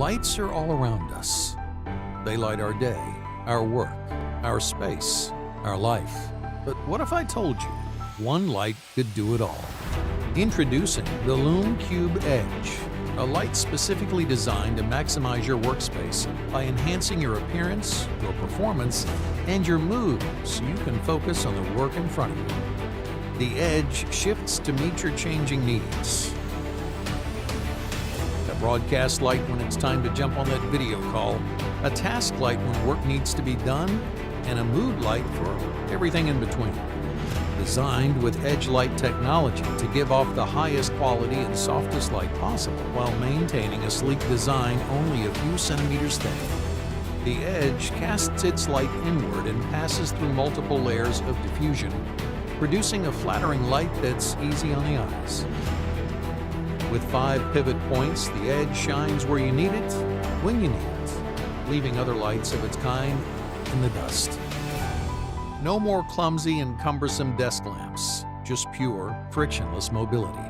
Lights are all around us. They light our day, our work, our space, our life. But what if I told you one light could do it all? Introducing the Lume Cube Edge, a light specifically designed to maximize your workspace by enhancing your appearance, your performance, and your mood so you can focus on the work in front of you. The Edge shifts to meet your changing needs. A broadcast light when it's time to jump on that video call, a task light when work needs to be done, and a mood light for everything in between. Designed with Edge light technology to give off the highest quality and softest light possible while maintaining a sleek design only a few centimeters thick. The Edge casts its light inward and passes through multiple layers of diffusion, producing a flattering light that's easy on the eyes. With 5 pivot points, the Edge shines where you need it, when you need it, leaving other lights of its kind in the dust. No more clumsy and cumbersome desk lamps, just pure, frictionless mobility.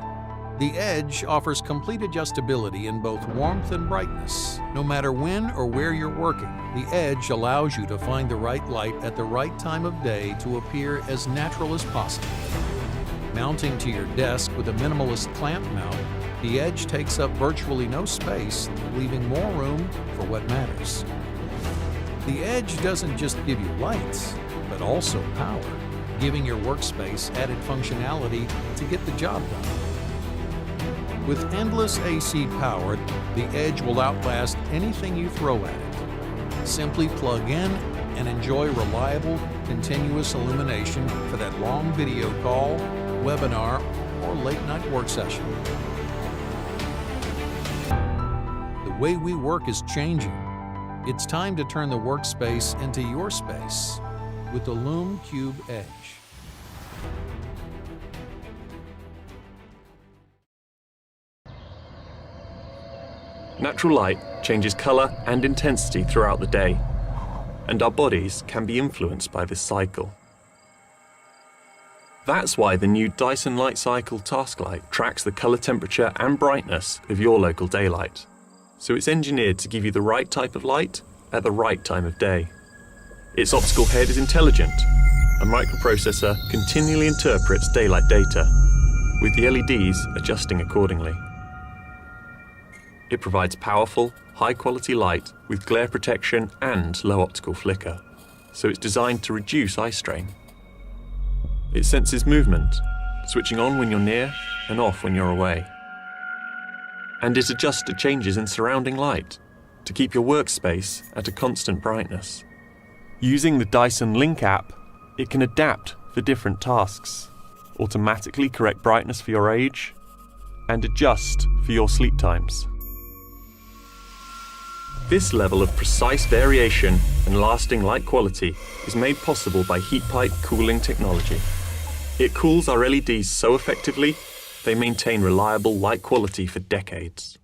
The Edge offers complete adjustability in both warmth and brightness. No matter when or where you're working, the Edge allows you to find the right light at the right time of day to appear as natural as possible. Mounting to your desk with a minimalist clamp mount, the Edge takes up virtually no space, leaving more room for what matters. The Edge doesn't just give you lights, but also power, giving your workspace added functionality to get the job done. With endless AC power, the Edge will outlast anything you throw at it. Simply plug in and enjoy reliable, continuous illumination for that long video call, webinar, or late-night work session. The way we work is changing. It's time to turn the workspace into your space with the Lume Cube Edge. Natural light changes color and intensity throughout the day, and our bodies can be influenced by this cycle. That's why the new Dyson Lightcycle Desk Light tracks the color temperature and brightness of your local daylight. So it's engineered to give you the right type of light at the right time of day. Its optical head is intelligent. A microprocessor continually interprets daylight data, with the LEDs adjusting accordingly. It provides powerful, high-quality light with glare protection and low optical flicker, so it's designed to reduce eye strain. It senses movement, switching on when you're near and off when you're away. And it adjusts to changes in surrounding light to keep your workspace at a constant brightness. Using the Dyson Link app, it can adapt for different tasks, automatically correct brightness for your age, and adjust for your sleep times. This level of precise variation and lasting light quality is made possible by heat pipe cooling technology. It cools our LEDs so effectively, they maintain reliable light quality for decades.